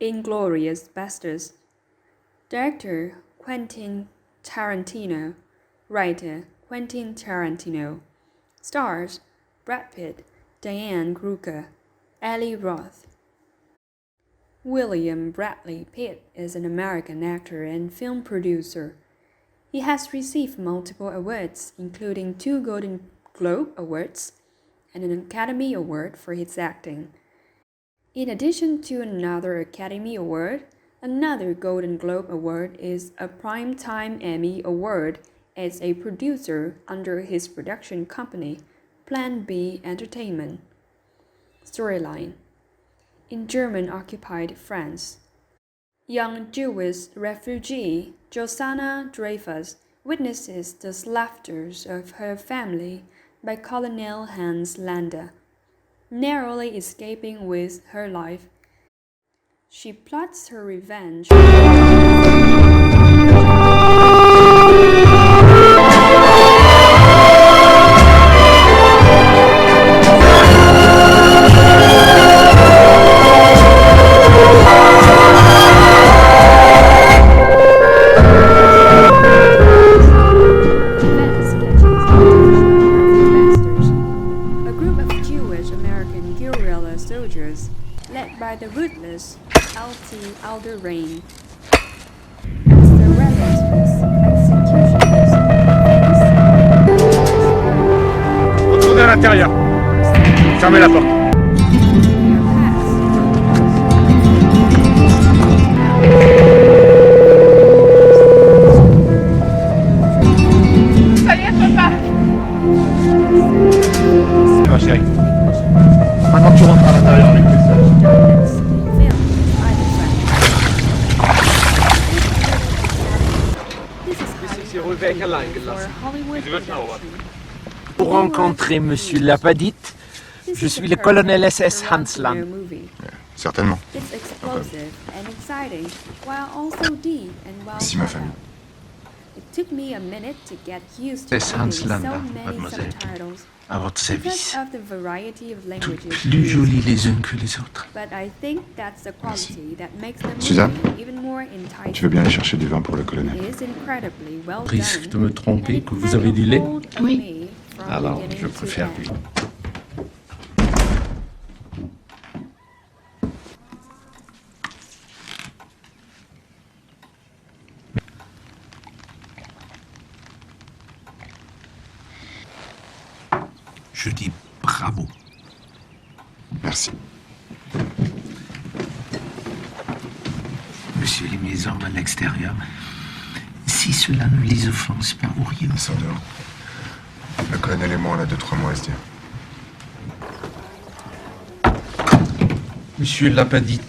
Inglourious Basterds. Director Quentin Tarantino. Writer Quentin Tarantino. Stars Brad Pitt, Diane Kruger, Roth. William Bradley Pitt is an American actor and film producer. He has received multiple awards, including 2 Golden Globe Awards and an Academy Award for his acting. In addition to another Academy Award, another Golden Globe Award is a Primetime Emmy Award as a producer under his production company, Plan B Entertainment. Storyline: in German-occupied France, young Jewish refugee Josanna Dreyfus witnesses the slaughters of her family by Colonel Hans Landa. Narrowly escaping with her life, she plots her revenge. Soldiers, led by the ruthless Alder Rain. As the relentless executioners Retournez à l'intérieur. Fermez la porte. Ça y est, papa. Ça va, chérie. Maintenant tu rentres à l'intérieur avec tes sœurs. Pour rencontrer Monsieur Lapadit, je suis le colonel SS Hanslan. Certainement. Si ma famille. SS Hanslan, mademoiselle. À votre service. Toutes plus jolies les unes que les autres. Merci. Suzanne, tu veux bien aller chercher du vin pour le colonel? Risque de me tromper que vous avez du lait? Oui. Alors, je préfère lui. Je dis bravo. Merci. Monsieur les mes hommes à l'extérieur, si cela ne les offense pas, auriez-vous... Ils sont dehors. Le colonel et moi, on a 2-3 mots à se dire. Monsieur Lapadit,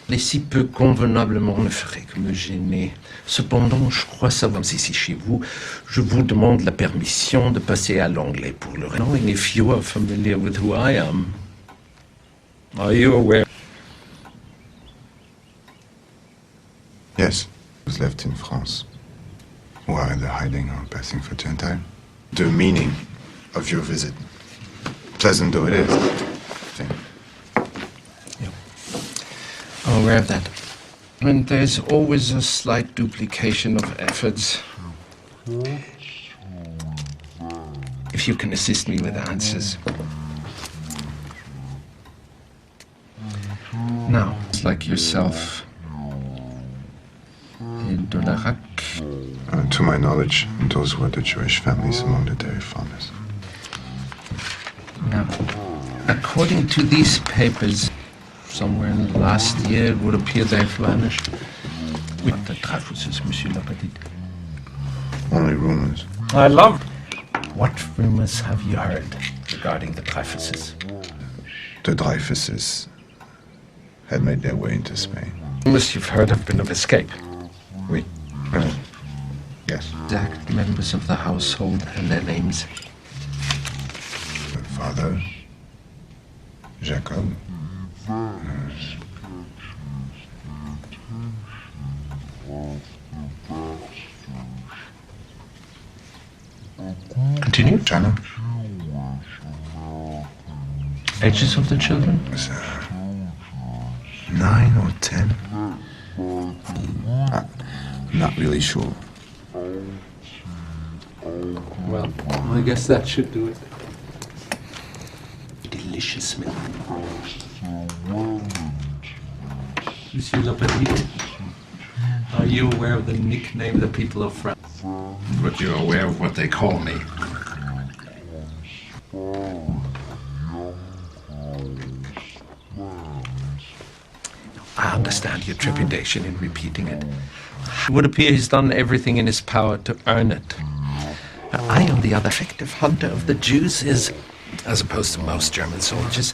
les si peu convenablement ne ferait que me gêner. Cependant, je crois savoir si chez vous, je vous demande la permission de passer à l'anglais pour le reste. And if you are familiar with who I am, are you aware? Yes, was left in France. Who are either hiding or passing for Gentile. The meaning of your visit, pleasant though it is, I'm aware of that. And there's always a slight duplication of efforts. If you can assist me with answers. Now, it's like yourself. Dolarac. To my knowledge, those were the Jewish families among the dairy farmers. Now, according to these papers, somewhere in the last year, it would appear they've vanished. With the Dreyfuses, Monsieur Lapadit. Only rumors. I love. What rumors have you heard regarding the Dreyfuses? The Dreyfuses had made their way into Spain. Rumors you've heard have been of escape. Oui. Yes. Exact members of the household and their names. The father, Jacob. Continue. Jana. Ages of the children? Was 9 or 10. 10? Not really sure. Well, I guess that should do it. Delicious milk. Monsieur Le Petit, are you aware of the nickname the people of France? But you're aware of what they call me. I understand your trepidation in repeating it. It would appear he's done everything in his power to earn it. I, on the other, effective hunter of the Jews is, as opposed to most German soldiers,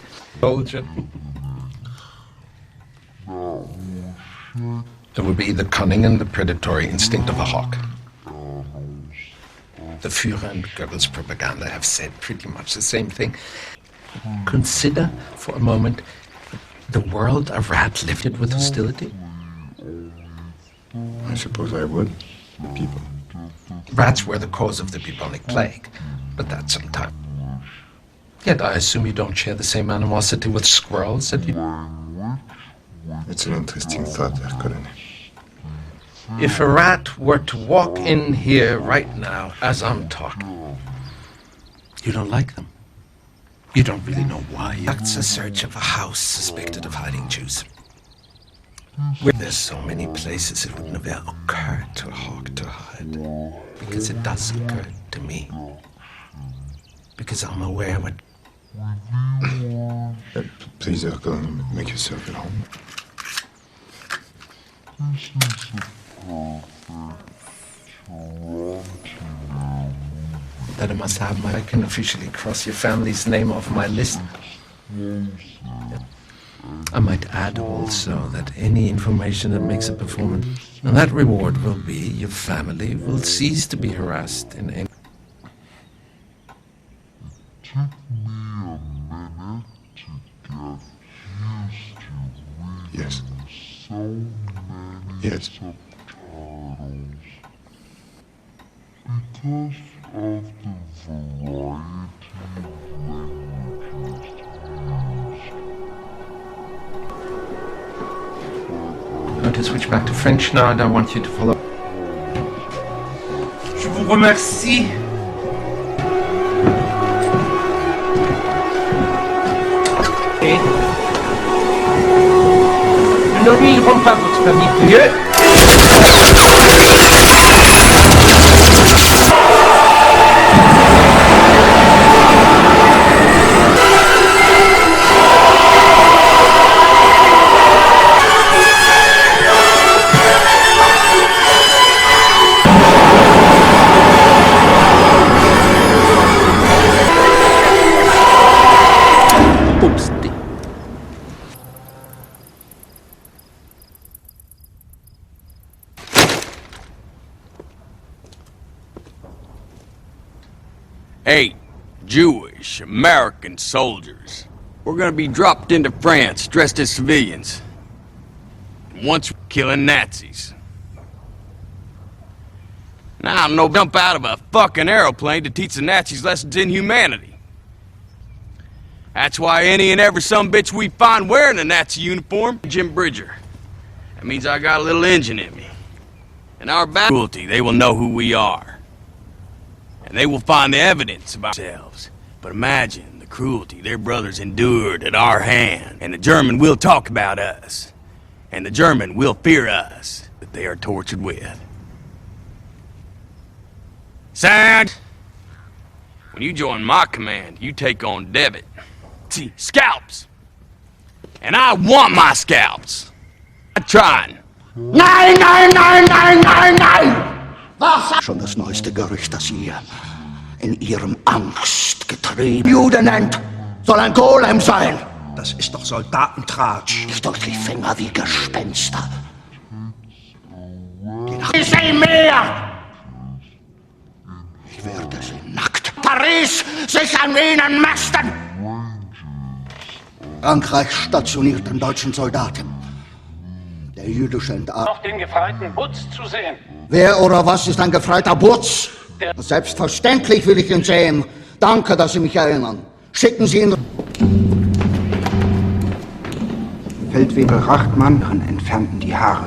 There would be the cunning and the predatory instinct of a hawk. The Führer and Goebbels' propaganda have said pretty much the same thing. Consider for a moment the world a rat lived with hostility. I suppose I would. People. Rats were the cause of the bubonic plague, but that's some time. Yet I assume you don't share the same animosity with squirrels that you... It's an interesting thought, Herr Colonel. If a rat were to walk in here right now as I'm talking, you don't like them. You don't really know why. That's a search of a house suspected of hiding Jews. There's so many places it would never occur to a hawk to hide. Because it does occur to me. Because I'm aware what... Please, Herr Colonel, make yourself at home. That I must have I can officially cross your family's name off my list. I might add also that any information that makes a performance, and that reward will be your family will cease to be harassed in any... Yes. Yes. I'm going to switch back to French now, and I want you to follow. Je vous remercie. Et nous n'oublierons pas votre famille prieuse. Eight Jewish American soldiers. We're gonna be dropped into France dressed as civilians. Once we're killing Nazis. Now, no jump out of a fucking aeroplane to teach the Nazis lessons in humanity. That's why any and every sumbitch we find wearing a Nazi uniform, Jim Bridger. That means I got a little engine in me. In our battle cruelty, they will know who we are. And they will find the evidence about themselves. But imagine the cruelty their brothers endured at our hand. And the German will talk about us. And the German will fear us that they are tortured with. Sad. When you join my command, you take on debit. See, scalps. And I want my scalps. I'm trying. Nein, nein, nein, nein, nein, nein! Was? Schon das neueste Gerücht, das ihr in ihrem angstgetriebenen Jude nennt, soll ein Golem sein. Das ist doch Soldatentratsch. Ich drücke die Finger wie Gespenster. Ich sehe mehr! Ich werde sie nackt. Paris sich an ihnen mästen! Frankreich stationiert einen deutschen Soldaten. Der jüdische Entarter. Auf den gefreiten Butz zu sehen. Wer oder was ist ein gefreiter Butz? Selbstverständlich will ich ihn sehen. Danke, dass Sie mich erinnern. Schicken Sie ihn... Feldwebel Rachtmann entfernten die Haare.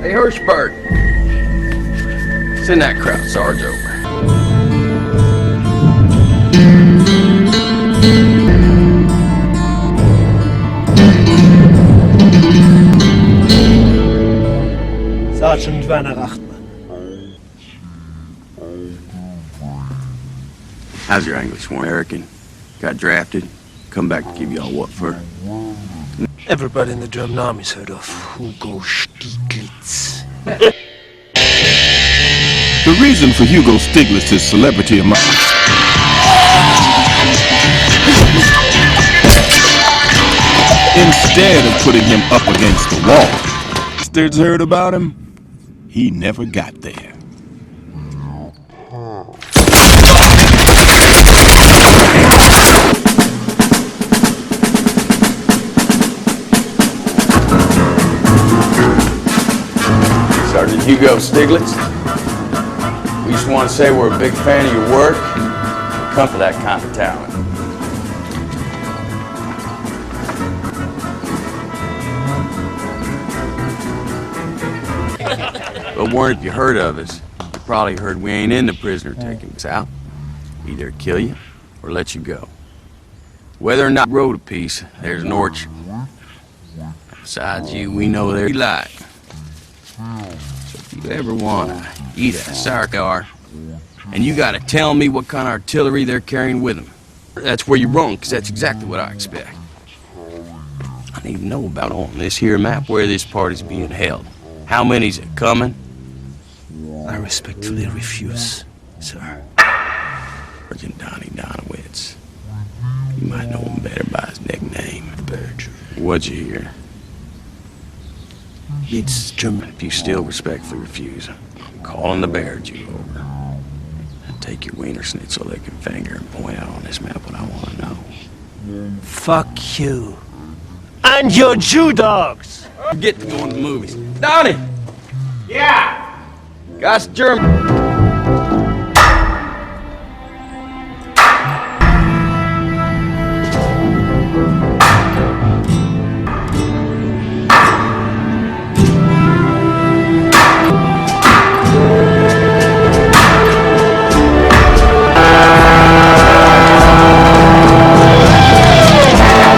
Hey, Hirschberg. Send that crowd Sarge over. Sergeant Werner Rachtmann. How's your English, American? Got drafted? Come back to give y'all what for? Everybody in the German army's heard of Hugo Stieglitz. The reason for Hugo Stiglitz's celebrity among instead of putting him up against the wall, Basterds heard about him. He never got there. Sergeant Hugo Stiglitz. We just want to say we're a big fan of your work. We come for that kind of talent. But warned if you heard of us, you probably heard we ain't into prisoner taking us out. Either kill you or let you go. Whether or not you wrote a piece, there's an orchard. Besides you, we know there you like. So if you ever wanna eat a sarkar, and you gotta tell me what kind of artillery they're carrying with them, that's where you're wrong, because that's exactly what I expect. I need to know about on this here map where this party's being held. How many's it coming? I respectfully refuse, sir. Sergeant Donnie Donowitz. You might know him better by his nickname. Berger. What'd you hear? It's German. If you still respectfully refuse, I'm calling the Basterds you over. And take your wiener schnitzel licking finger and point out on this map what I want to know. Fuck you. And your Jew dogs! Get to going to the movies. Donnie! Yeah! Got German.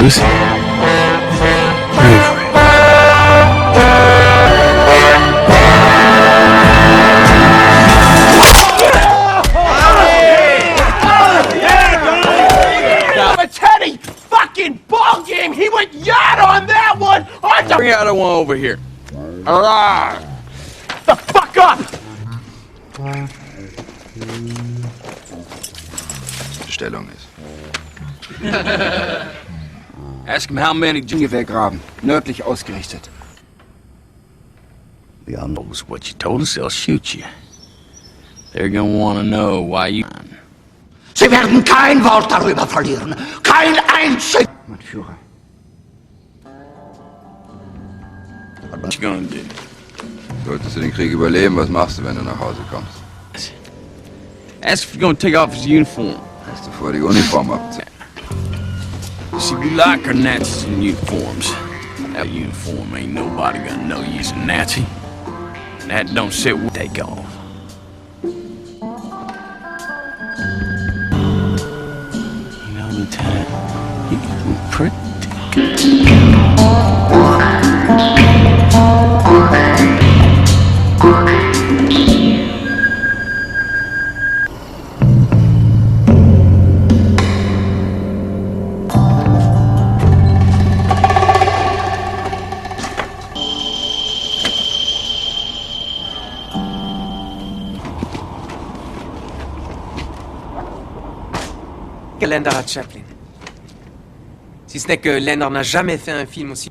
Lucy. Bravery. It's Teddy fucking ball game! He went yacht on that one! Bring out one over here. The fuck up! Stellung ist. Ask him how many Gewehrgraben, nördlich ausgerichtet. We all knows what you told us, they'll shoot you. They're gonna wanna know why you... Sie werden kein Wort darüber verlieren. Kein einziges... Mein Führer. What you gonna do? Solltest du den Krieg überleben, was machst du, wenn du nach Hause kommst? Ask if you're gonna take off his uniform. Hast du vor, die Uniform abzuziehen? See, we like our Nazis in uniforms. That uniform ain't nobody gonna know you's a Nazi. And that don't sit with take off. You know, Lieutenant, you can pretty Quel Länder hat Chaplin? Si ce n'est que Länder n'a jamais fait un film aussi...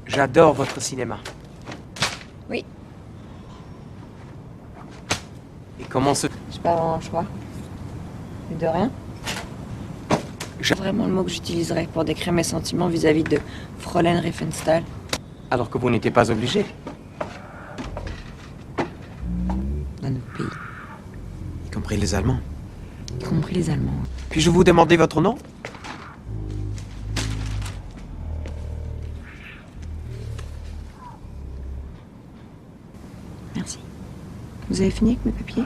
J'adore votre cinéma. Oui. Et comment se... J'ai pas vraiment le choix. Mais de rien. C'est vraiment le mot que j'utiliserais pour décrire mes sentiments vis-à-vis de Fräulein Riefenstahl. Alors que vous n'étiez pas obligé. Dans notre pays. Y compris les Allemands. Y compris les Allemands. Puis-je vous demander votre nom? Merci. Vous avez fini avec mes papiers?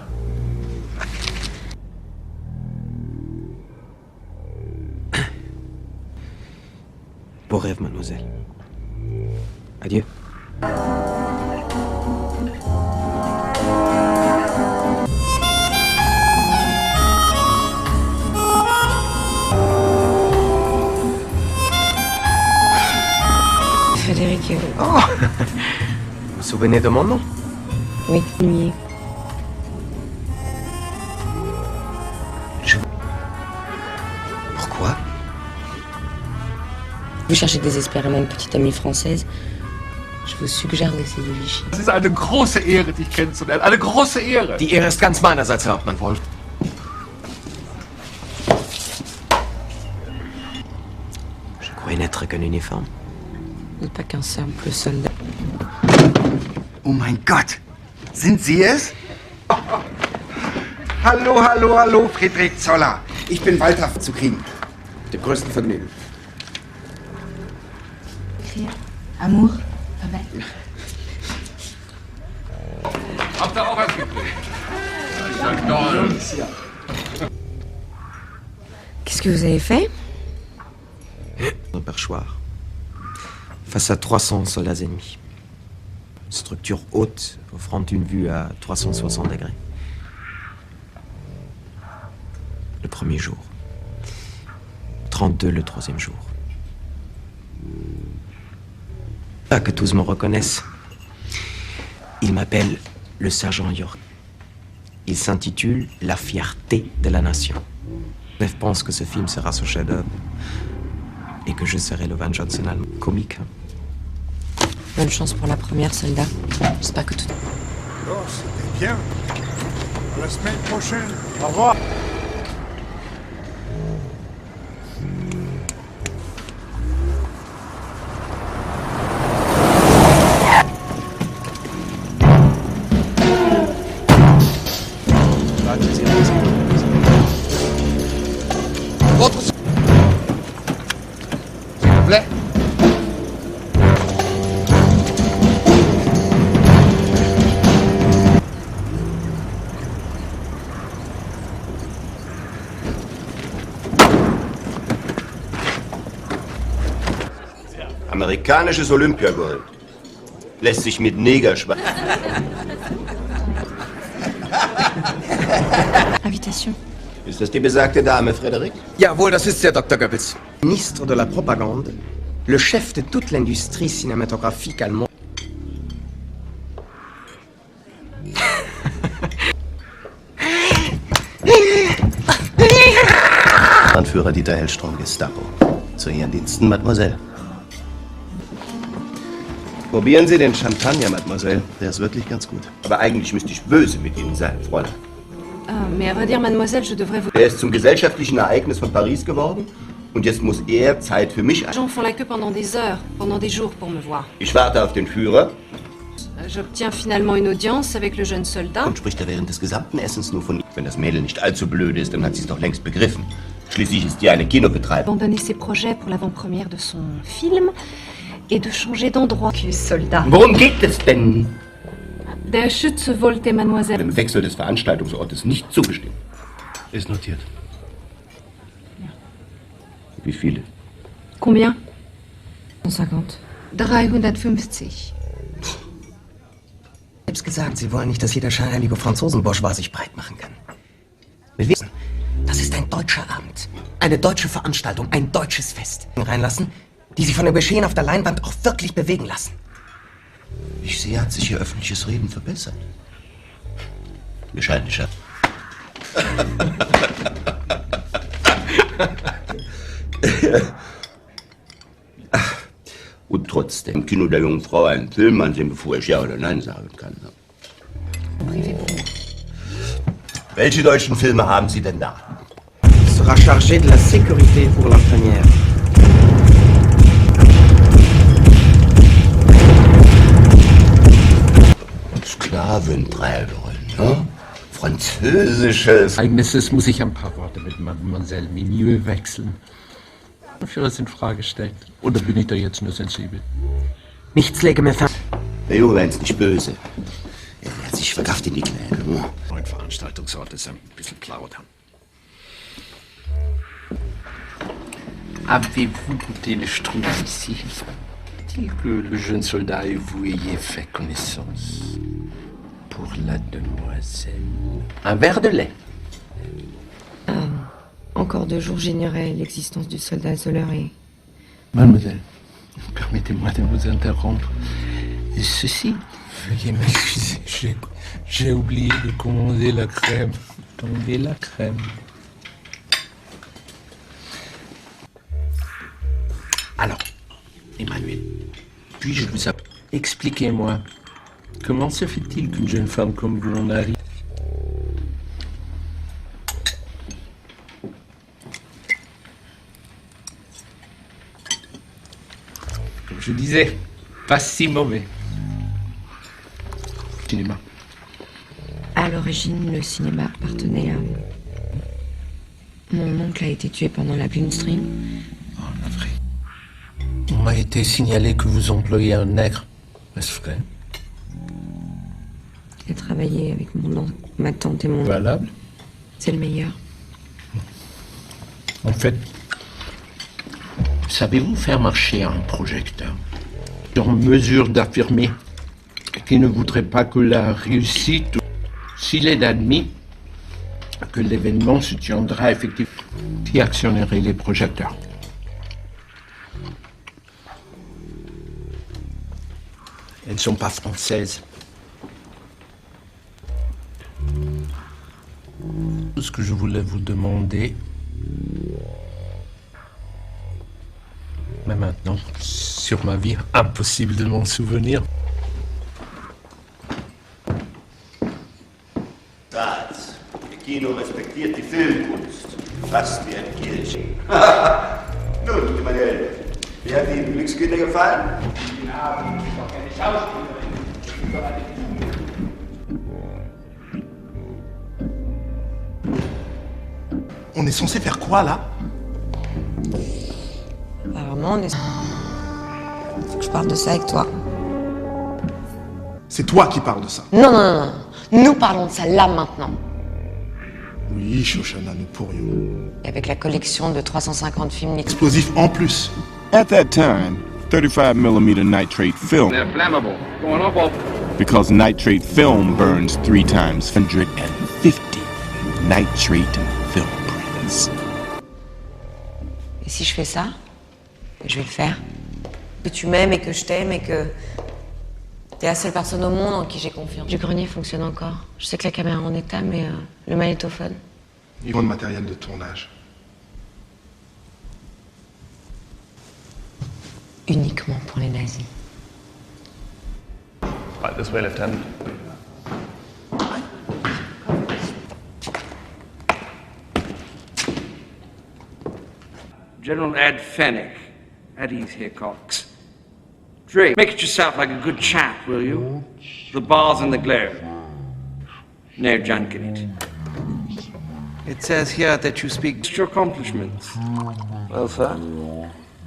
Beau rêve, mademoiselle. Adieu. Frédéric. Oh. Vous vous souvenez de mon nom? Oui, nuit. Pourquoi? Vous cherchez désespérément une petite amie française. Je vous suggère d'essayer Vichy. Es ist eine große Ehre, dich kennenzulernen. Eine große Ehre. Die Ehre ist ganz meinerseits, Herr Hauptmann Wolf. Je croyais n'être qu'un uniforme. Vous n'êtes pas qu'un simple soldat. Oh mein Gott! Sind Sie es? Hallo, hallo, hallo, Friedrich Zoller. Ich bin Walter zu kriegen. Mit dem größten Vergnügen. Amour, Rebelle. Habt ihr auch was gekriegt? Ich sag Qu'est-ce que vous avez fait? Un perchoir. Face à 300 soldats ennemis. Une structure haute, offrant une vue à 360 degrés. Le premier jour. 32 le troisième jour. Pas que tous me reconnaissent. Il m'appelle le sergent York. Il s'intitule La fierté de la nation. Je pense que ce film sera son chef-d'œuvre et que je serai le Van Johnson allemand comique. Bonne chance pour la première, soldat. J'espère que tout... Oh, c'était bien. À la semaine prochaine. Au revoir. Votre... S'il vous plaît. Amerikanisches Olympiagold. Lässt sich mit Negerschwein. Invitation. Ist das die besagte Dame, Frédéric? Jawohl, das ist der Dr. Goebbels. Ministre de la Propagande, le chef de toute l'industrie cinématographique allemande. Anführer Dieter Hellstrom, Gestapo. Zu Ihren Diensten, Mademoiselle. Probieren Sie den Champagner, Mademoiselle. Der ist wirklich ganz gut. Aber eigentlich müsste ich böse mit Ihnen sein, Fräulein. Mais à vrai dire, mademoiselle, je devrais vous... Er ist zum gesellschaftlichen Ereignis von Paris geworden und jetzt muss er Zeit für mich Les gens font la queue pendant des heures, pendant des jours pour me voir. Ich warte auf den Führer. J'obtiens finalement une audience avec le jeune soldat. Und spricht er während des gesamten Essens nur von ihm. Wenn das Mädel nicht allzu blöd ist, dann hat sie es doch längst begriffen. Schließlich ist die eine Kinobetreiberin. Abandonner ses projets pour l'avant-première de son film et de changer d'endroit. Soldat. Worum geht es denn? Der Schütze wollte mademoiselle... Dem Wechsel des Veranstaltungsortes nicht zugestimmt. Ist notiert. Wie viele? Combien? 150. 350. Selbst gesagt, Sie wollen nicht, dass jeder scheinheilige Franzosen-Bourgeois sich breit machen kann. Wir wissen, das ist ein deutscher Abend. Eine deutsche Veranstaltung, ein deutsches Fest. Reinlassen, die sich von dem Geschehen auf der Leinwand auch wirklich bewegen lassen. Ich sehe, hat sich Ihr öffentliches Reden verbessert. Bescheidene Schatz. Und trotzdem im Kino der jungen Frau einen Film ansehen, bevor ich Ja oder Nein sagen kann. Welche deutschen Filme haben Sie denn da? Sera chargé de la sécurité pour la première. Sklaventreiberin, ne? Französisches. Ereignisses muss ich ein paar Worte mit Mademoiselle Minieux wechseln. Für es in Frage stellt. Oder bin ich da jetzt nur sensibel? Nichts lege mir fern. Der Junge war jetzt nicht böse. Er hat sich vergafft in die Kneipe. Ne? Mein Veranstaltungsort ist ein bisschen plaudern. Avez-vous goûté le schtroumpf ici? Est-il que le jeune soldat et vous ayez fait connaissance? Pour la demoiselle. Un verre de lait. Encore 2 jours, j'ignorais l'existence du soldat Zoller et... Mademoiselle, permettez-moi de vous interrompre. Ceci, veuillez m'excuser, j'ai oublié de commander la crème. Tombez la crème. Alors, Emmanuel, puis-je vous appeler? Expliquez-moi, comment se fait-il qu'une jeune femme comme vous en arrive? Comme je disais, pas si mauvais. Cinéma. À l'origine, le cinéma appartenait à... Mon oncle a été tué pendant la Bloomstream. Oh, la vraie. On m'a été signalé que vous employez un nègre. Est-ce vrai? J'ai travaillé avec ma tante et mon... Valable. C'est le meilleur. En fait, savez-vous faire marcher un projecteur en mesure d'affirmer qu'il ne voudrait pas que la réussite, s'il est admis que l'événement se tiendra effectivement, qui actionnerait les projecteurs? Elles ne sont pas françaises. Tout ce que je voulais vous demander, mais maintenant, sur ma vie, impossible de m'en souvenir. Satz, das Kino respektiert die Filmkunst. Fast wie eine Kirche. Nun, Emanuel, wie hat Ihnen Glückskinder gefallen? Guten Abend, ich bin doch keine Schauspielerin. Ich bin doch eine... On est censé faire quoi, là? Apparemment, on est... Faut que je parle de ça avec toi. C'est toi qui parles de ça. Non, non, non, non. Nous parlons de ça là, maintenant. Oui, Shoshana, nous pourrions. Et avec la collection de 350 films... Explosifs en plus. At that time, 35mm nitrate film. They're flammable. Going off all... Because nitrate film burns 3 times 150 nitrate film prints. Et si je fais ça, je vais le faire. Que tu m'aimes et que je t'aime et que t'es la seule personne au monde en qui j'ai confiance. Du grenier fonctionne encore. Je sais que la caméra est en état, mais le magnétophone. Ils vendent matériel de tournage. Uniquement pour les nazis. Right this way, Lieutenant. General Ed Fennick. At ease here, Cox. Drake, make it yourself like a good chap, will you? The bars and the glare. No junket. It says here that you speak... Your accomplishments. Well, sir,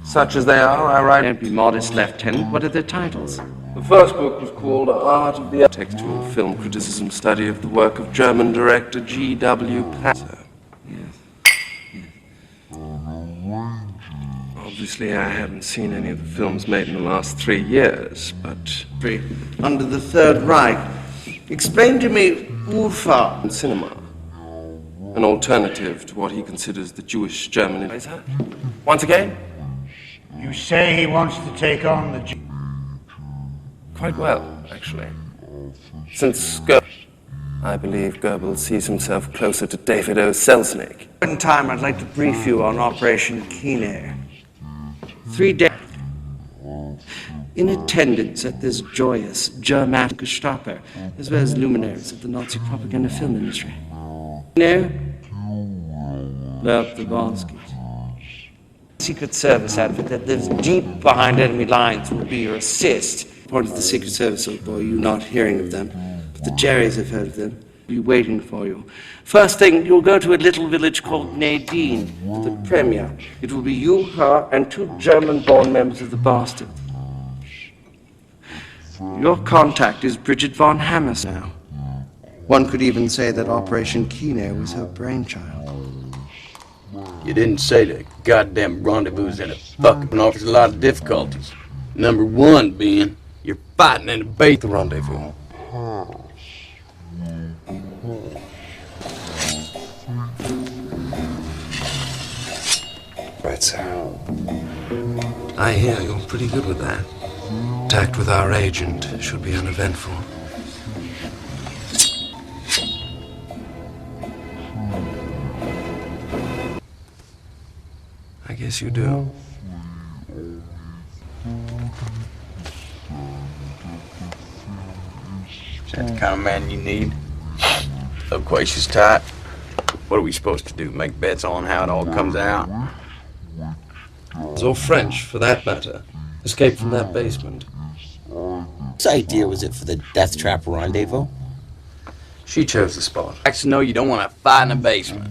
such as they are, I write... Don't be modest, Lieutenant. What are their titles? The first book was called Art of the... Textual film criticism study of the work of German director G.W. Passer. Obviously, I haven't seen any of the films made in the last 3 years, but... Under the Third Reich. Explain to me Ufa cinema. An alternative to what he considers the Jewish German... Once again? You say he wants to take on the Jew... Quite well, actually. Since I believe Goebbels sees himself closer to David O. Selznick. In time, I'd like to brief you on Operation Keen Air. 3 days in attendance at this joyous German Gestapo, as well as luminaries of the Nazi propaganda film industry. No? Love the basket. Secret Service outfit that lives deep behind enemy lines will be your assist. Part of the Secret Service, old boy, you not hearing of them. The Jerrys have heard of them. Be waiting for you. First thing, you'll go to a little village called Nadine, the premiere. It will be you, her, and 2 German-born members of the Basterds. Your contact is Bridget von Hammers now. One could even say that Operation Kino was her brainchild. You didn't say the goddamn rendezvous in a fucking offers a lot of difficulties. Number 1 being, you're fighting in a bait. The rendezvous. Right, sir. I hear you're pretty good with that. Contact with our agent should be uneventful. I guess you do. Is that the kind of man you need? Loquacious type? What are we supposed to do? Make bets on how it all comes out? Or French, for that matter. Escape from that basement. Whose idea was it for the death trap rendezvous? She chose the spot. I know you don't want to fight in a basement.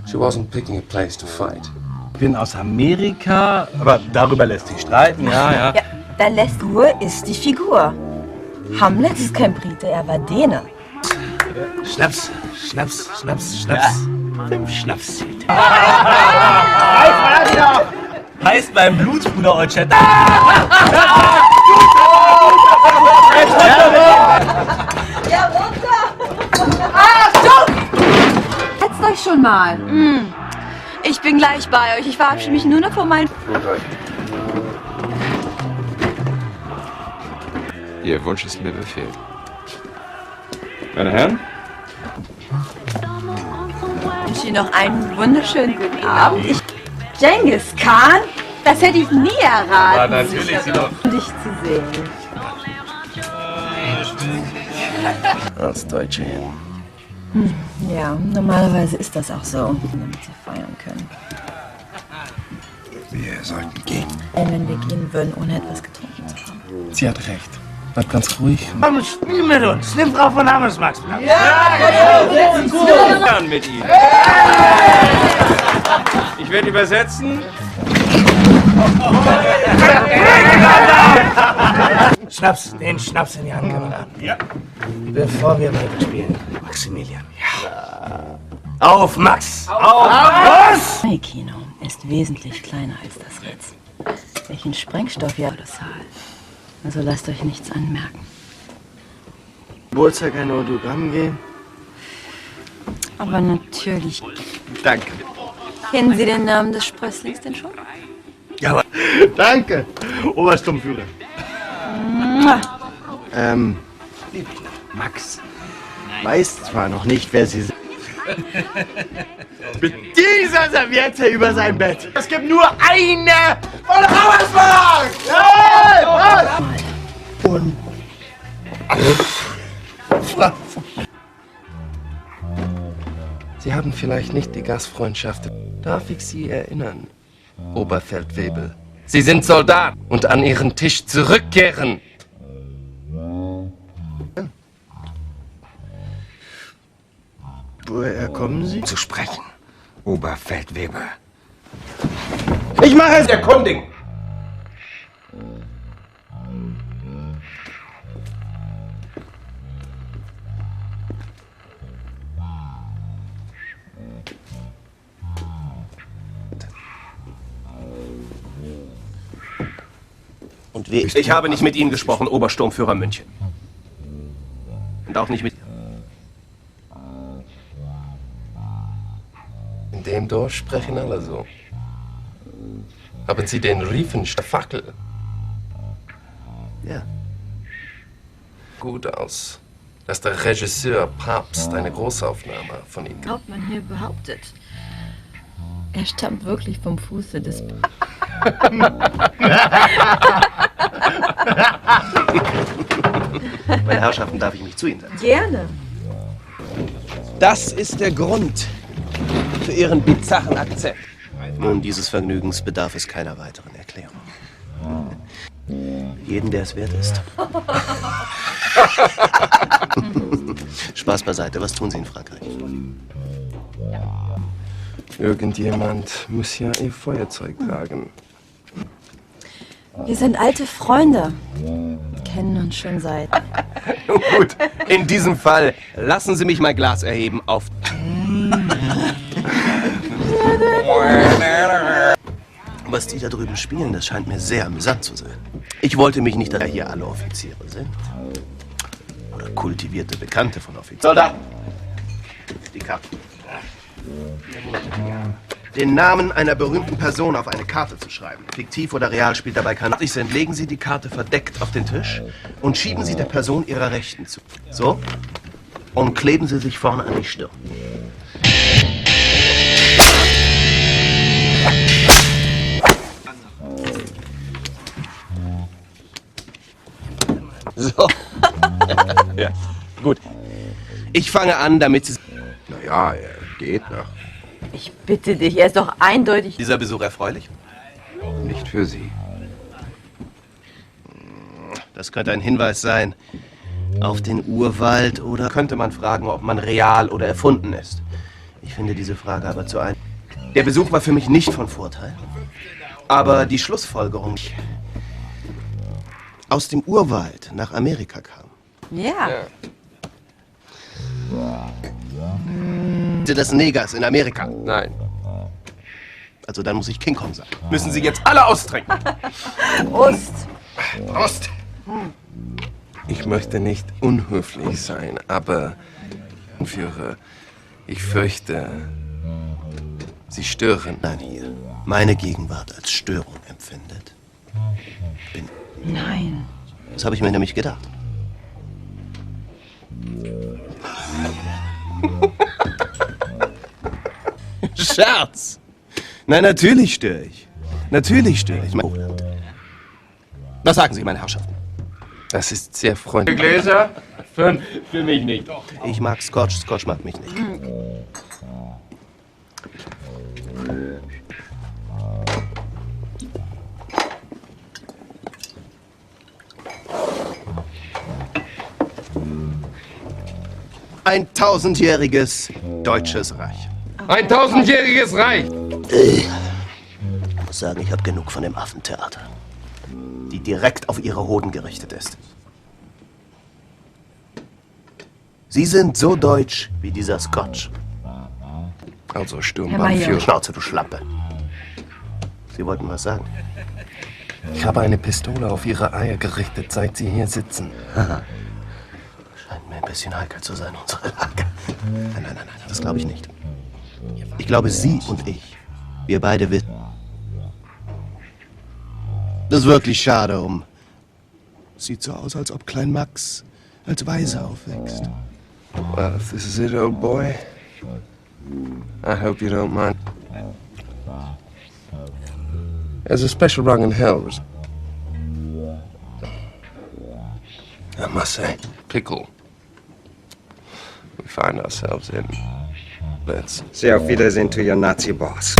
She wasn't picking a place to fight. Ich bin aus Amerika, aber darüber lässt sich streiten, ja. Ja, da lässt Figur ist die Figur. Hamlet ist kein Brite, er war Däne. Schnaps, Schnaps, Schnaps, Schnaps. Ja. 5 Schnaps. Heißt beim Blutsbruder Olchet. Ja, runter! Achtung! Setzt euch schon mal. Ich bin gleich bei euch. Ich verabschiede mich nur noch von meinen... Ihr Wunsch ist mir Befehl. Meine Herren? Ich wünsche Ihnen noch einen wunderschönen guten Abend. Genghis Khan? Das hätte ich nie erraten. Aber natürlich, Sie doch. Dich zu sehen. Als Deutsche hin. Ja, normalerweise ist das auch so, damit Sie feiern können. Wir sollten gehen. Wenn wir gehen würden, ohne etwas getrunken zu haben. Sie hat recht. Bleib ganz ruhig. Komm, spiel mit uns. Nimm Frau von Hammersmarktsplatz. Ja, gut. Mit Ihnen. Ich werde übersetzen. Schnaps, den Schnaps in die Hand, Kameraden. Ja. Bevor wir weiterspielen. Maximilian. Ja. Auf, Max! Auf! Das neue Kino ist wesentlich kleiner als das Ritz. Welchen Sprengstoff ja kolossal. Also lasst euch nichts anmerken. Geburtstag ein Autogramm geben? Aber natürlich. Danke. Kennen Sie den Namen des Sprösslings denn schon? Ja, aber danke, Obersturmführer. Max weiß zwar noch nicht, wer Sie sind. Mit dieser Serviette über sein Bett. Es gibt nur eine von Hammersmarkt! Ja! Und... Sie haben vielleicht nicht die Gastfreundschaft. Darf ich Sie erinnern, Oberfeldwebel? Sie sind Soldat und an Ihren Tisch zurückkehren. Woher kommen Sie? Zu sprechen, Oberfeldwebel. Ich mache es erkundigen! Und wie? Ich habe nicht mit Ihnen gesprochen, Obersturmführer München. Und auch nicht mit... In dem Dorf sprechen alle so. Haben Sie den Riefenstadt Fackel? Ja. Gut aus, dass der Regisseur Papst eine Großaufnahme von Ihnen gemacht Hauptmann hier behauptet. Er stammt wirklich vom Fuße des... Meine Herrschaften, darf ich mich zu Ihnen setzen? Gerne. Das ist der Grund für Ihren bizarren Akzent. Nun, dieses Vergnügens bedarf es keiner weiteren Erklärung. Jeden, der es wert ist. Spaß beiseite, was tun Sie in Frankreich? Irgendjemand muss ja ihr Feuerzeug tragen. Wir sind alte Freunde. Kennen uns schon seit... Gut, in diesem Fall lassen Sie mich mein Glas erheben auf... Was die da drüben spielen, das scheint mir sehr amüsant zu sein. Ich wollte mich nicht, dass hier alle Offiziere sind. Oder kultivierte Bekannte von Offizieren. Soldaten! Die Karte. Den Namen einer berühmten Person auf eine Karte zu schreiben. Fiktiv oder real spielt dabei keine Rolle. Legen Sie die Karte verdeckt auf den Tisch und schieben Sie der Person ihrer Rechten zu. So. Und kleben Sie sich vorne an die Stirn. So. Ja, gut. Ich fange an, damit Sie... Naja, er geht noch. Ich bitte dich, er ist doch eindeutig... Dieser Besuch erfreulich? Nicht für Sie. Das könnte ein Hinweis sein auf den Urwald, oder könnte man fragen, ob man real oder erfunden ist. Ich finde diese Frage aber zu ein. Der Besuch war für mich nicht von Vorteil, aber die Schlussfolgerung aus dem Urwald nach Amerika kam. Ja. Des Negers in Amerika. Nein. Also dann muss ich King Kong sein. Müssen Sie jetzt alle austrinken. Prost. Prost. Ich möchte nicht unhöflich sein, aber... Führer, ich fürchte... Sie stören. Nein, hier. Meine Gegenwart als Störung empfindet. Nein. Das habe ich mir nämlich gedacht. Scherz! Nein, natürlich störe ich. Natürlich störe ich. Was sagen Sie, meine Herrschaften? Das ist sehr freundlich. Gläser? Für mich nicht. Ich mag Scotch, Scotch mag mich nicht. Ein 1000-jähriges deutsches Reich. Ein 1000-jähriges Reich! Ich muss sagen, ich habe genug von dem Affentheater, die direkt auf ihre Hoden gerichtet ist. Sie sind so deutsch wie dieser Scotch. Also Sturmbannführer. Schnauze, du Schlampe. Sie wollten was sagen. Ich habe eine Pistole auf Ihre Eier gerichtet, seit Sie hier sitzen. Scheint mir ein bisschen heikel zu sein, unsere Lage. Nein, das glaube ich nicht. Ich glaube, Sie und ich, wir beide wissen. Das ist wirklich schade um... Sieht so aus, als ob Klein Max als Waise aufwächst. Well, if this is it, old boy, I hope you don't mind. There's a special rung in hell. I must say, pickle. We find ourselves in. Let's. Say auf Wiedersehen to your Nazi boss.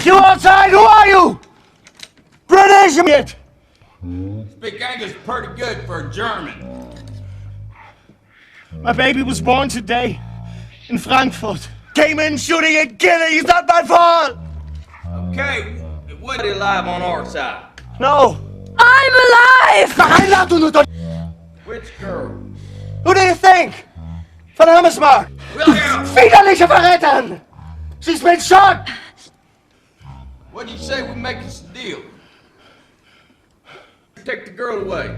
You outside? Who are you? British? Yet. Speak English pretty good for a German. My baby was born today in Frankfurt. Came in shooting and killing. It's not my fault. Okay, what are you alive on our side? No. I'm alive! Which girl? Who do you think? Von Hammersmark. Widerliche Verräterin! She's been shot! What do you say we make this deal? Take the girl away.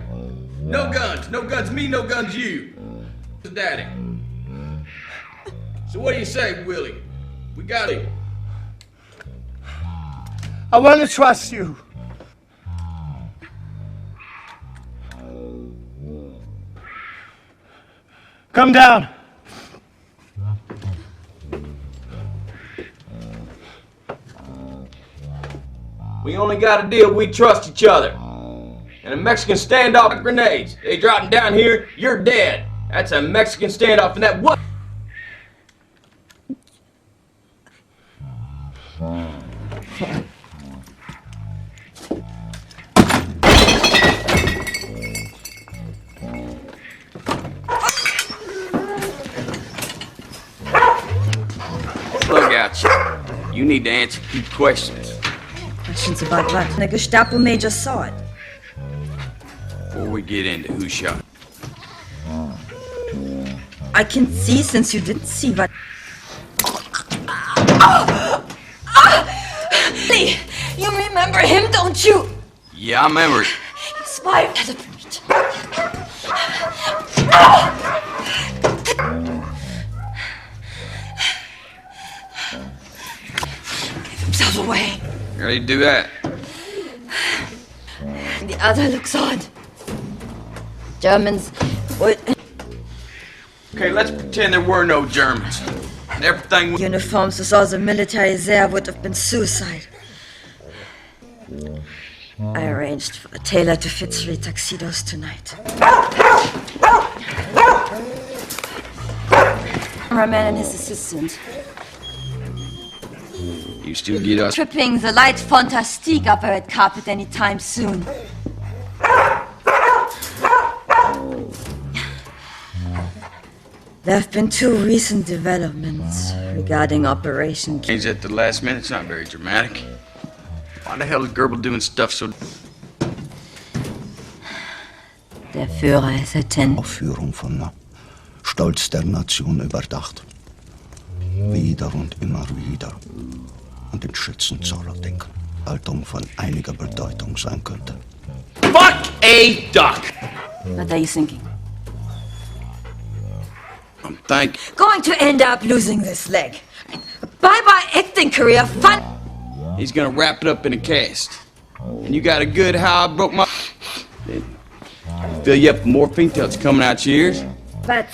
No guns me, no guns you. Daddy. So what do you say, Willie? We got it. I want to trust you. Come down. We only got a deal, we trust each other. And a Mexican standoff with grenades. They drop them down here, you're dead. That's a Mexican standoff, and that what? got you. You need to answer a few questions. Questions about what? The Gestapo major saw it. Before we get into who shot it. I can see since you didn't see what... Lee, you remember him, don't you? Yeah, I remember it. His wife had a breach. Gave himself away. Ready to do that? The other looks odd. Germans would... Okay, let's pretend there were no Germans. And everything... Uniforms with all the military there would have been suicide. I arranged for a tailor to fit 3 tuxedos tonight. Cameraman and his assistant. You still get us... Tripping the light fantastique up our carpet anytime soon. There have been 2 recent developments regarding Operation... Change at the last minute, it's not very dramatic. Why the hell is Goebbels doing stuff so... Der Führer ist ertent. Aufführung von Stolz der Nation überdacht. Wieder und immer wieder. Und den Schützenzoller denken. Haltung von einiger Bedeutung sein könnte. Fuck a duck! What are you thinking? I'm thinking... Going to end up losing this leg. Bye-bye acting career, fun... He's gonna wrap it up in a cast. And you got a good how I broke my... Fill you up with morphine till it's coming out your ears. But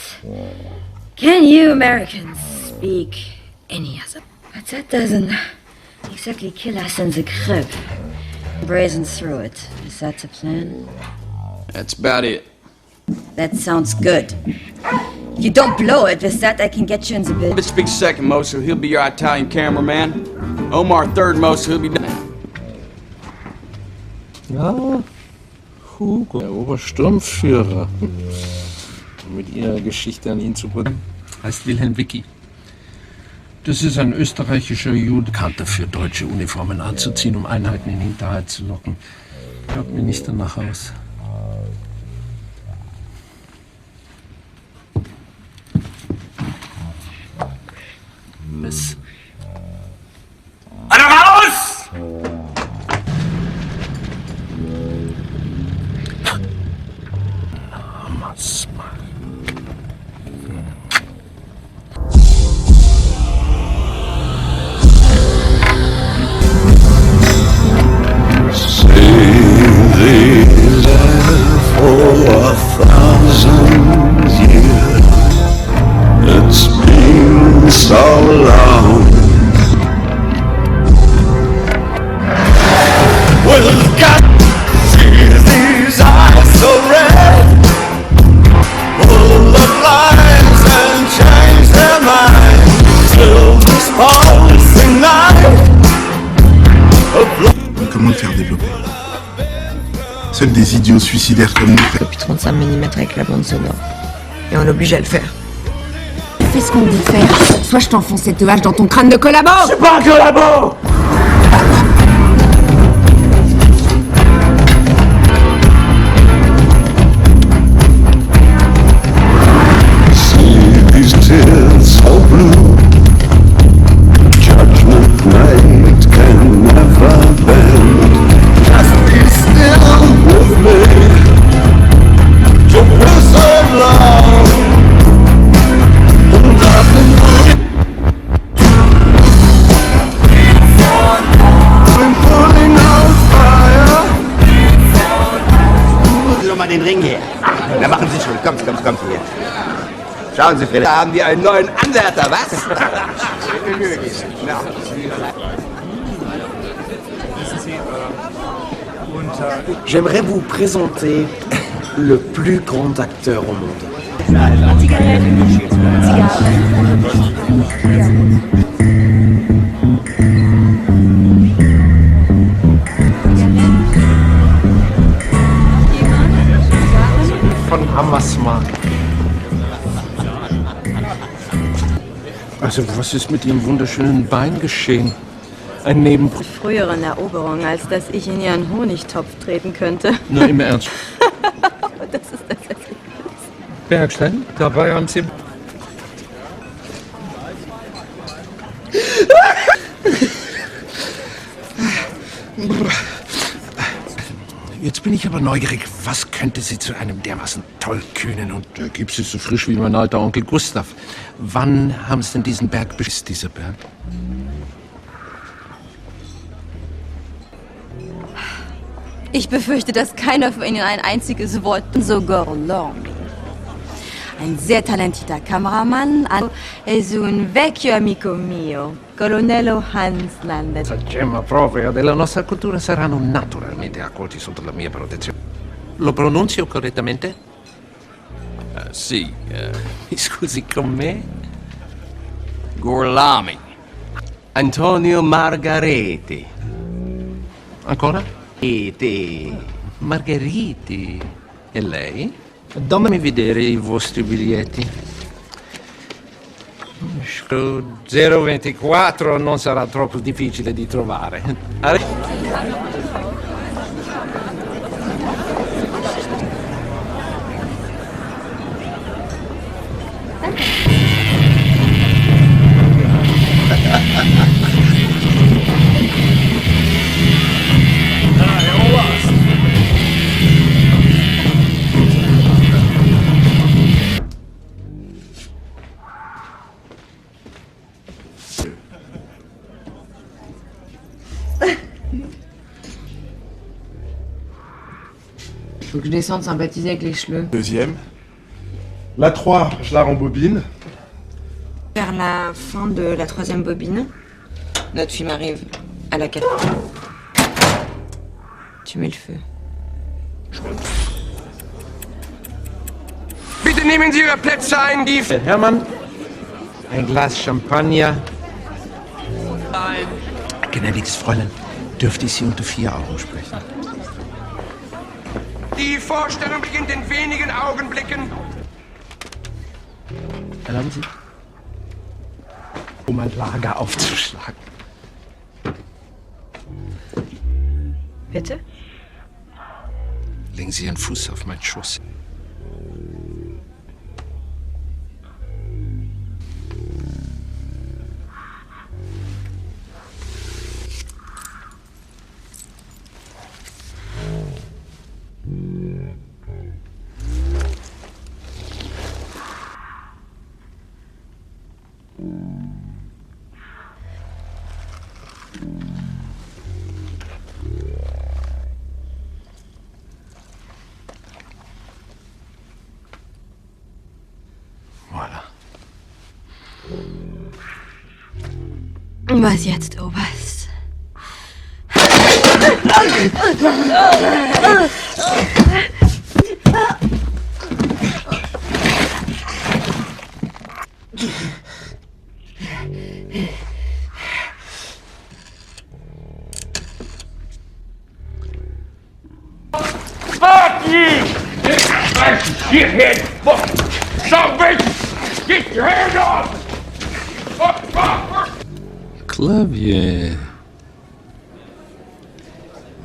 can you Americans speak any other? But that doesn't exactly kill us in the crib. Brazen through it. Is that the plan? That's about it. That sounds good. If you don't blow it, with that I can get you in the bed. Bitch speaks second most, so he'll be your Italian cameraman. Omar third most, so he'll be... Ja, Hugo, der Obersturmführer. Mit ihrer Geschichte an ihn zu bringen. Heißt Wilhelm Wicki. Das ist ein österreichischer Jude, bekannt dafür, deutsche Uniformen anzuziehen, um Einheiten in Hinterhalt zu locken. Schaut mir nicht danach aus. Miss. Alle raus! For 1,000 years, it's been so long. We've got to see these eyes so red, full of lies and change their minds. Till this pulsing night. Comment le faire développer? Seuls des idiots suicidaires comme nous. Depuis 35 mm avec la bande sonore. Et on l'oblige à le faire. Fais ce qu'on dit de faire. Soit je t'enfonce cette hache dans ton crâne de collabo. C'est pas un collabo! See these tears so blue. Judgment night can never bend. Just be still with me. To preserve love. Nothing been putting out fire. Holen Sie doch mal den Ring her. Da machen Sie schon. Kommt hier. Schauen Sie, Fred, da haben wir einen neuen Anwärter, was? J'aimerais vous présenter le plus grand acteur au monde. Von Hammersmark. Also, was ist mit Ihrem wunderschönen Bein geschehen? Ein Nebenprodukt. Früheren Eroberung, als dass ich in Ihren Honigtopf treten könnte. Nur im Ernst. Das ist das, was ich Bergstein, dabei haben Sie... Jetzt bin ich aber neugierig, was könnte Sie zu einem dermaßen tollkühnen und gibt es so frisch wie mein alter Onkel Gustav. Wann haben Sie denn diesen Berg beschissen, dieser Berg? Ich befürchte, dass keiner von Ihnen ein einziges Wort sogar Lormi. Ein sehr talentierter Kameramann, es un vecchio amico mio, Colonnello Hans Landet. La gemma propria della nostra cultura saranno naturalmente accolti sotto la mia protezione. Lo pronunzio correttamente? Sì. Mi scusi, con me? Gorlami. Antonio Margareti. Ancora? Margheriti. E lei? Dammi vedere i vostri biglietti. 024 non sarà troppo difficile di trovare. Faut que je descende sympathiser avec les chleux. Deuxième. La 3, je la rembobine. Vers la fin de la 3e bobine, notre film arrive à la 4. Tu mets le feu. Bitte nehmen Sie Ihre Plätze ein, die... Hermann, ein Glas Champagner. Nein. Gnädiges Fräulein, dürfte ich Sie unter 4 Augen sprechen? Die Vorstellung beginnt in wenigen Augenblicken. Erlauben Sie, um ein Lager aufzuschlagen. Bitte? Legen Sie Ihren Fuß auf meinen Schoß. Voilà. Was jetzt, Oberst? Fuck you! Shithead! Fuck! Son of a bitch! Get your hands off! Fuck! Clavier.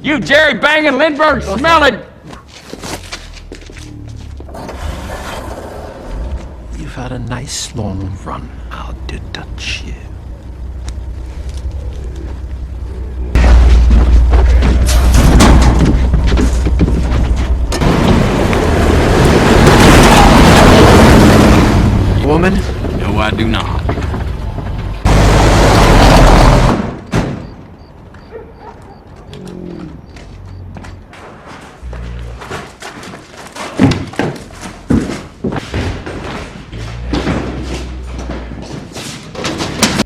You Jerry banging Lindbergh smelling! You've had a nice long run. I'll do touch you. Woman? No, I do not.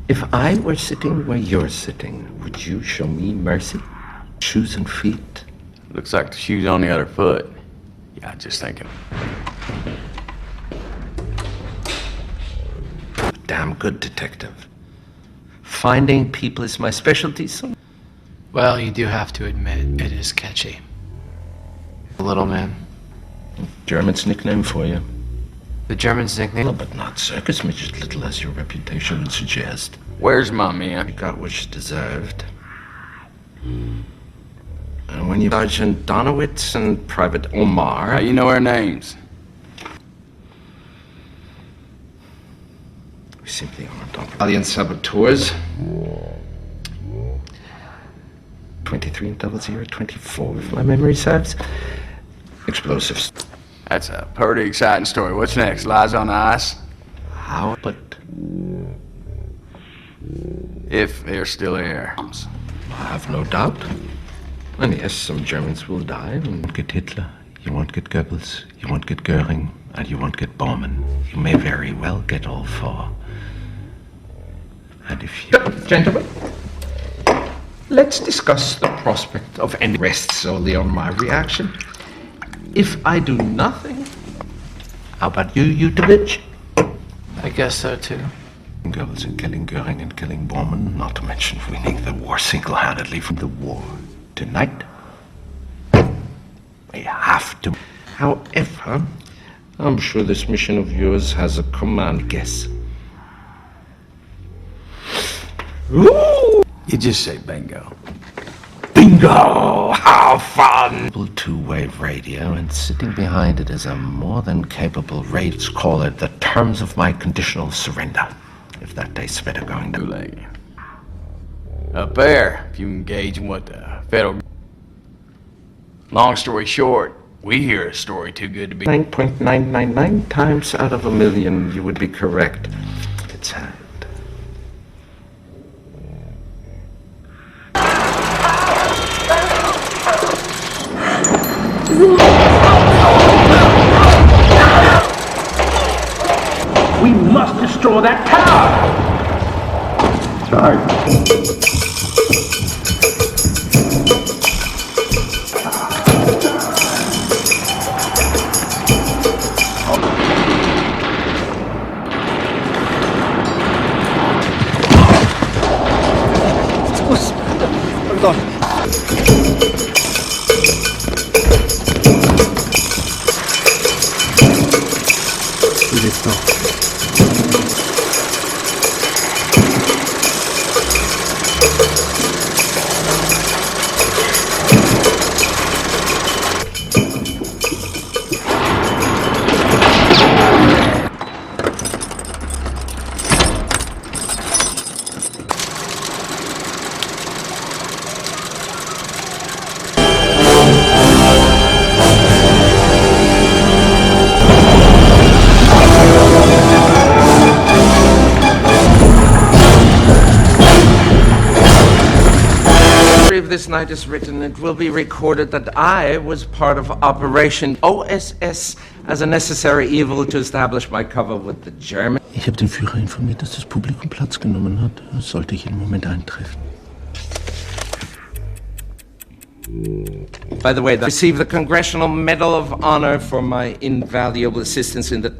If I were sitting where you're sitting, would you show me mercy? Shoes and feet? Looks like the shoe's on the other foot. Yeah, just thinking. Damn good detective. Finding people is my specialty, so... Well, you do have to admit, it is catchy. The little man. German's nickname for you. The Germans nickname. Well, but not circus midget, little as your reputation would suggest. Where's my man? You got what you deserved. And when you Sergeant Donowitz and Private Omar... How you know our names? We simply aren't on Italian saboteurs. 23 and 0024, if my memory serves. Explosives. That's a pretty exciting story. What's next? Lies on ice? How? But... If they're still here. I have no doubt. And yes, some Germans will die. You won't get Hitler, you won't get Goebbels, you won't get Goering, and you won't get Bormann. You may very well get all four. And if you... Gentlemen, let's discuss the prospect of any rest solely on my reaction. If I do nothing, how about you, Yutovich? I guess so, too. Goebbels and killing Goering and killing Bormann, not to mention winning the war single-handedly from the war tonight. We have to. However, I'm sure this mission of yours has a command guess. Ooh! You just say bingo. Bingo! How fun! Two-wave radio, and sitting behind it is a more than capable radio. Let's call it the terms of my conditional surrender. If that day's better going down. Up there, if you engage in what the federal... Long story short, we hear a story too good to be... 9.999 times out of a million, you would be correct. It's hanged. We must destroy that tower! Sorry. This night is written, it will be recorded that I was part of Operation OSS as a necessary evil to establish my cover with the German. Ich habe den Führer informiert, dass das Publikum Platz genommen hat. Das sollte jeden Moment eintreffen. By the way, I received the Congressional Medal of Honor for my invaluable assistance in the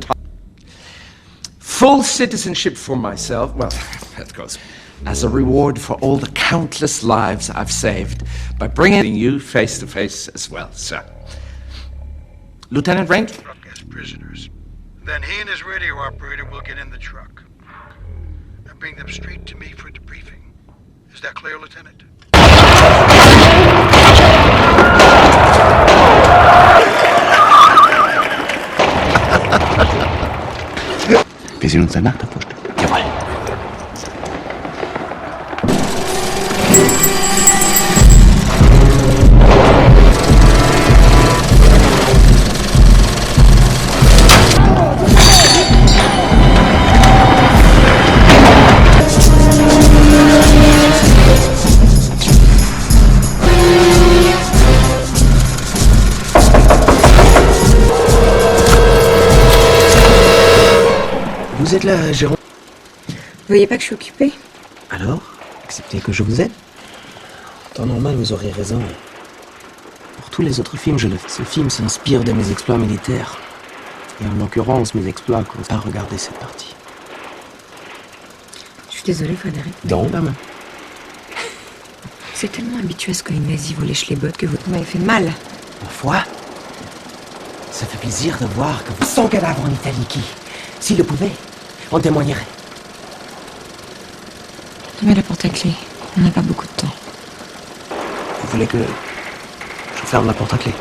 full citizenship for myself. Well, that goes. As a reward for all the countless lives I've saved by bringing you face to face as well, sir. Lieutenant Rank? As prisoners. Then he and his radio operator will get in the truck and bring them straight to me for debriefing. Is that clear, Lieutenant? Wir sehen uns danach der Frühstück. Jawohl. Vous êtes là, Jérôme? Vous voyez pas que je suis occupée? Alors, acceptez que je vous aide. En temps normal, vous aurez raison. Pour tous les autres films, je le fais. Ce film s'inspire de mes exploits militaires. Et en l'occurrence, mes exploits causent à regarder cette partie. Je suis désolée, Frédéric. Donc, la main. C'est tellement habitué à ce que les nazis vous lèchent les bottes que vous m'avez fait mal. Ma foi, Ça fait plaisir de voir que vous... Son cadavre en Italie qui, s'il le pouvait, en témoignerait. Mets la porte à clé. On n'a pas beaucoup de temps. Vous voulez que je ferme la porte à clé?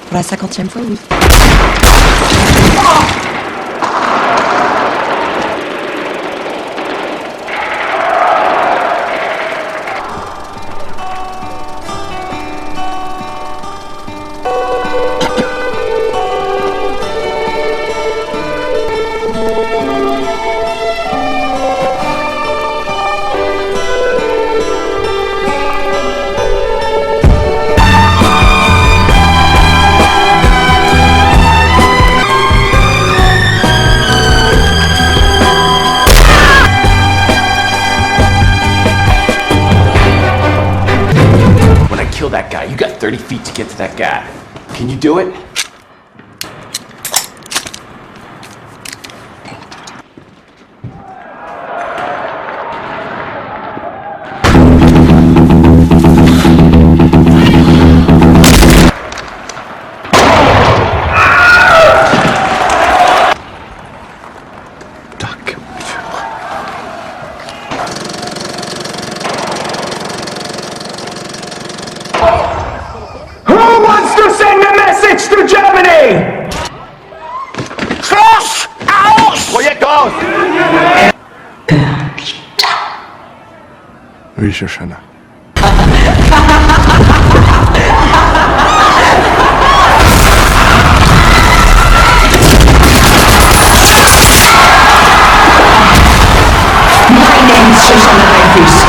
Pour la 50e fois, oui. That guy. You got 30 feet to get to that guy. Can you do it? To Germany! Schloss aus! Projekt aus! Oui, Shoshana. My name's Shoshana Dreyfus.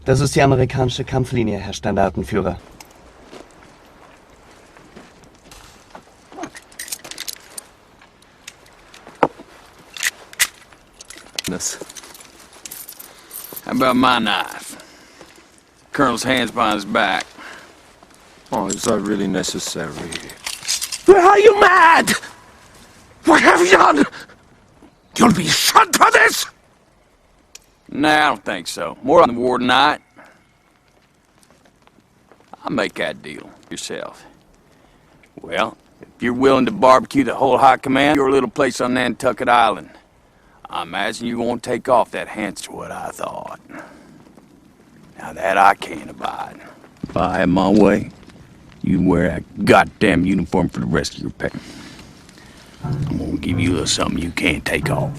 Das ist die amerikanische Kampflinie, Herr Standartenführer. How about my knife? Colonel's hands behind his back. Oh, is that really necessary? Are you mad? What have you done? You'll be shot for this? Nah, I don't think so. More on the war tonight. I'll make that deal yourself. Well, if you're willing to barbecue the whole high command, your little place on Nantucket Island, I imagine you won't take off that hands to what I thought. Now that I can't abide. If I had my way, you'd wear that goddamn uniform for the rest of your pay. I'm gonna give you a little something you can't take off.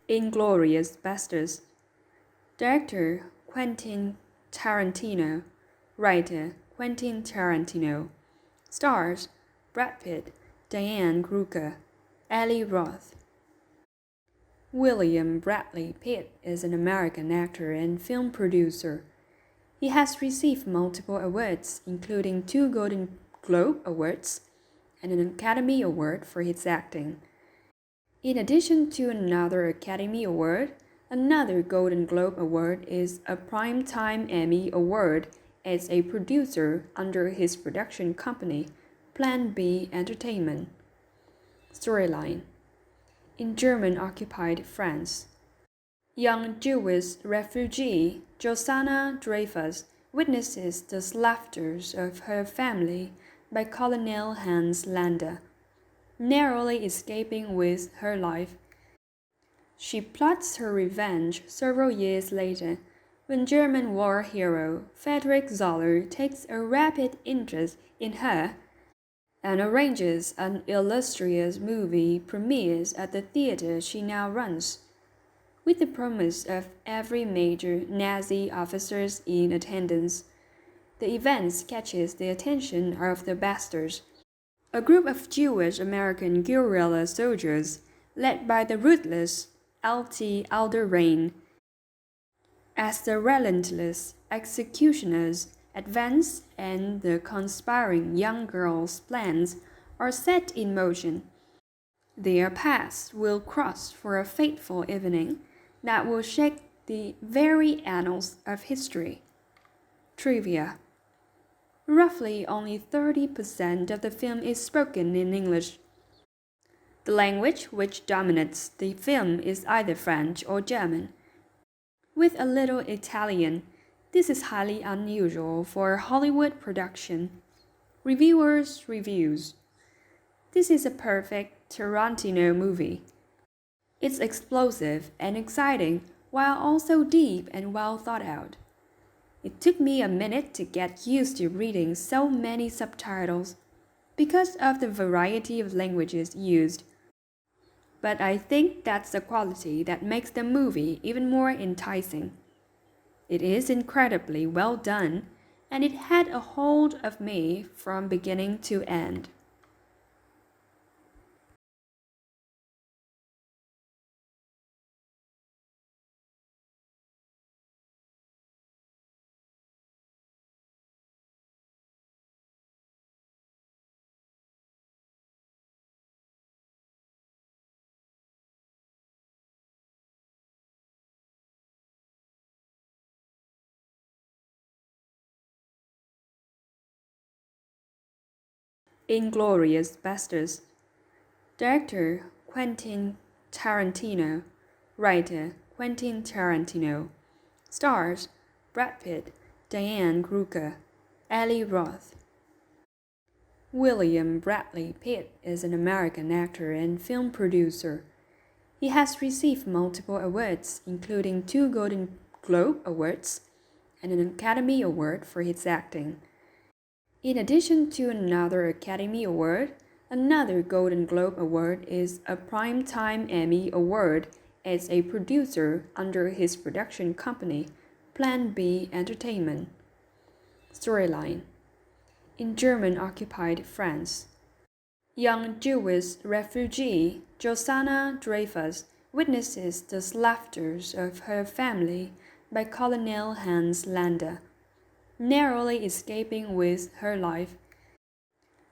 Inglourious Basterds. Director Quentin Tarantino. Writer Quentin Tarantino. Stars Brad Pitt, Diane Kruger, Ali Roth. William Bradley Pitt is an American actor and film producer. He has received multiple awards, including 2 Golden Globe Awards and an Academy Award for his acting. In addition to another Academy Award, another Golden Globe Award is a Primetime Emmy Award as a producer under his production company, Plan B Entertainment. Storyline: in German-occupied France, young Jewish refugee Josanna Dreyfus witnesses the slaughters of her family by Colonel Hans Landa. Narrowly escaping with her life, she plots her revenge several years later when German war hero Friedrich Zoller takes a rapid interest in her and arranges an illustrious movie premieres at the theater she now runs, with the promise of every major Nazi officers in attendance. The event catches the attention of the Basterds, a group of Jewish American guerrilla soldiers led by the ruthless L.T. Alderaan. As the relentless executioners advance and the conspiring young girl's plans are set in motion, their paths will cross for a fateful evening that will shake the very annals of history. Trivia. Roughly only 30% of the film is spoken in English. The language which dominates the film is either French or German, with a little Italian. This is highly unusual for a Hollywood production. Reviewers' reviews. This is a perfect Tarantino movie. It's explosive and exciting, while also deep and well thought out. It took me a minute to get used to reading so many subtitles because of the variety of languages used. But I think that's the quality that makes the movie even more enticing. It is incredibly well done, and it had a hold of me from beginning to end. Inglourious Basterds. Director Quentin Tarantino. Writer Quentin Tarantino. Stars Brad Pitt, Diane Kruger, Ali Roth. William Bradley Pitt is an American actor and film producer. He has received multiple awards, including 2 Golden Globe Awards and an Academy Award for his acting. In addition to another Academy Award, another Golden Globe Award is a Primetime Emmy Award as a producer under his production company, Plan B Entertainment. Storyline. In German-occupied France, young Jewish refugee Josanna Dreyfus witnesses the slaughters of her family by Colonel Hans Landa, narrowly escaping with her life.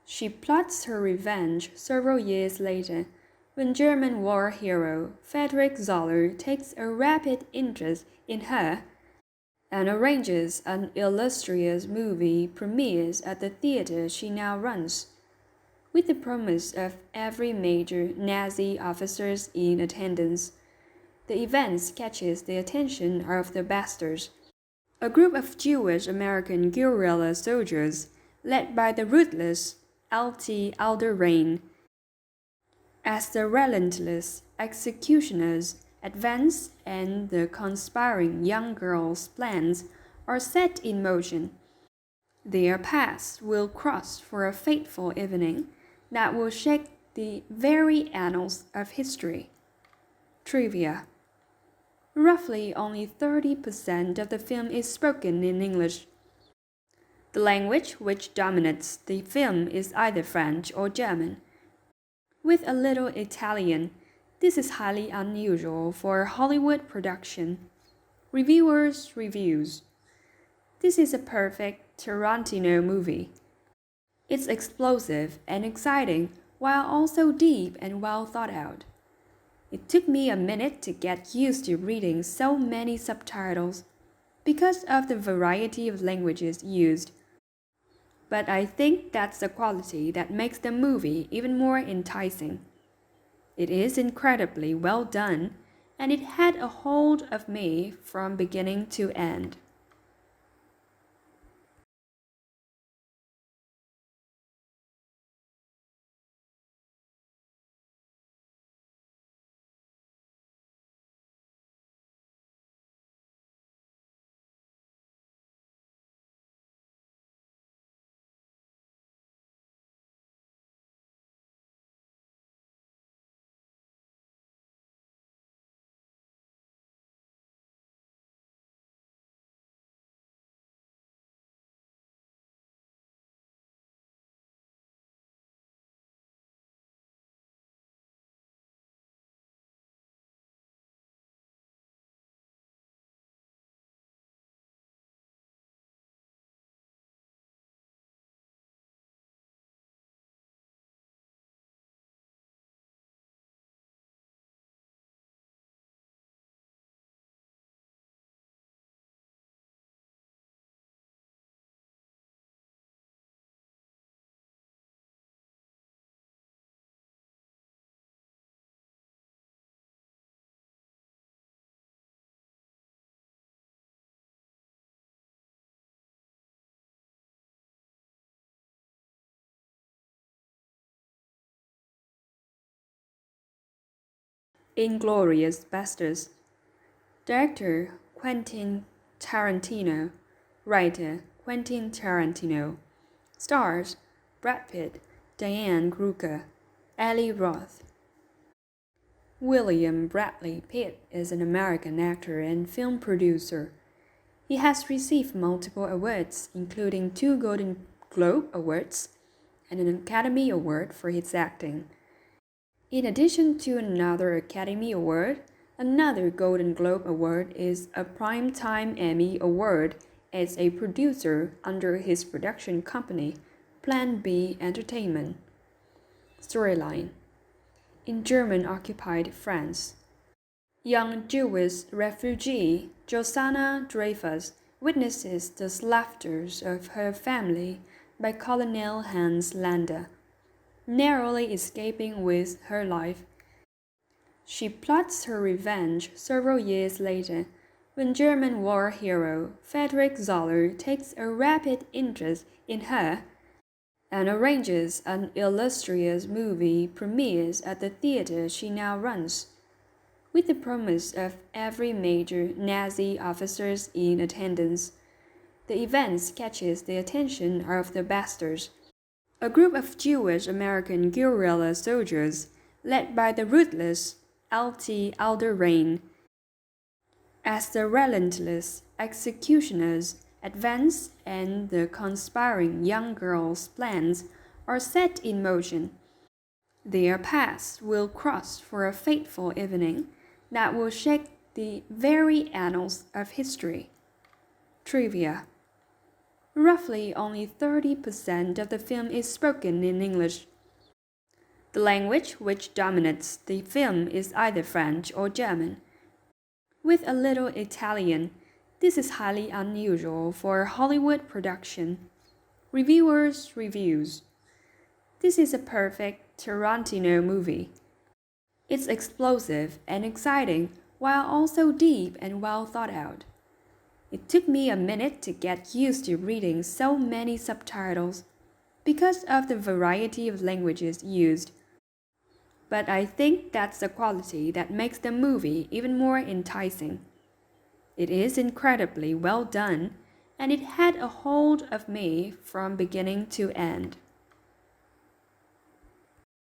She plots her revenge several years later when German war hero Friedrich Zoller takes a rapid interest in her and arranges an illustrious movie premieres at the theater she now runs, with the promise of every major Nazi officers in attendance. The event catches the attention of the Basterds, a group of Jewish American guerrilla soldiers led by the ruthless L.T. Alderaan. As the relentless executioners advance and the conspiring young girl's plans are set in motion, their paths will cross for a fateful evening that will shake the very annals of history. Trivia. Roughly only 30% of the film is spoken in English. The language which dominates the film is either French or German, with a little Italian. This is highly unusual for a Hollywood production. Reviewers' reviews. This is a perfect Tarantino movie. It's explosive and exciting, while also deep and well thought out. It took me a minute to get used to reading so many subtitles because of the variety of languages used. But I think that's the quality that makes the movie even more enticing. It is incredibly well done, and it had a hold of me from beginning to end. Inglourious Basterds. Director Quentin Tarantino. Writer Quentin Tarantino. Stars Brad Pitt, Diane Kruger, Ali Roth. William Bradley Pitt is an American actor and film producer. He has received multiple awards, including 2 Golden Globe Awards and an Academy Award for his acting. In addition to another Academy Award, another Golden Globe Award is a Primetime Emmy Award as a producer under his production company, Plan B Entertainment. Storyline: in German-occupied France, young Jewish refugee Josanna Dreyfus witnesses the slaughters of her family by Colonel Hans Landa, narrowly escaping with her life. She plots her revenge several years later, when German war hero Friedrich Zoller takes a rapid interest in her and arranges an illustrious movie premieres at the theater she now runs, with the promise of every major Nazi officers in attendance. The event catches the attention of the Basterds, a group of Jewish American guerrilla soldiers led by the ruthless L.T. Alderaan. As the relentless executioners advance and the conspiring young girl's plans are set in motion, their paths will cross for a fateful evening that will shake the very annals of history. Trivia: roughly only 30% of the film is spoken in English. The language which dominates the film is either French or German, with a little Italian. This is highly unusual for a Hollywood production. Reviewers' reviews: this is a perfect Tarantino movie. It's explosive and exciting, while also deep and well thought out. It took me a minute to get used to reading so many subtitles because of the variety of languages used. But I think that's the quality that makes the movie even more enticing. It is incredibly well done, and it had a hold of me from beginning to end.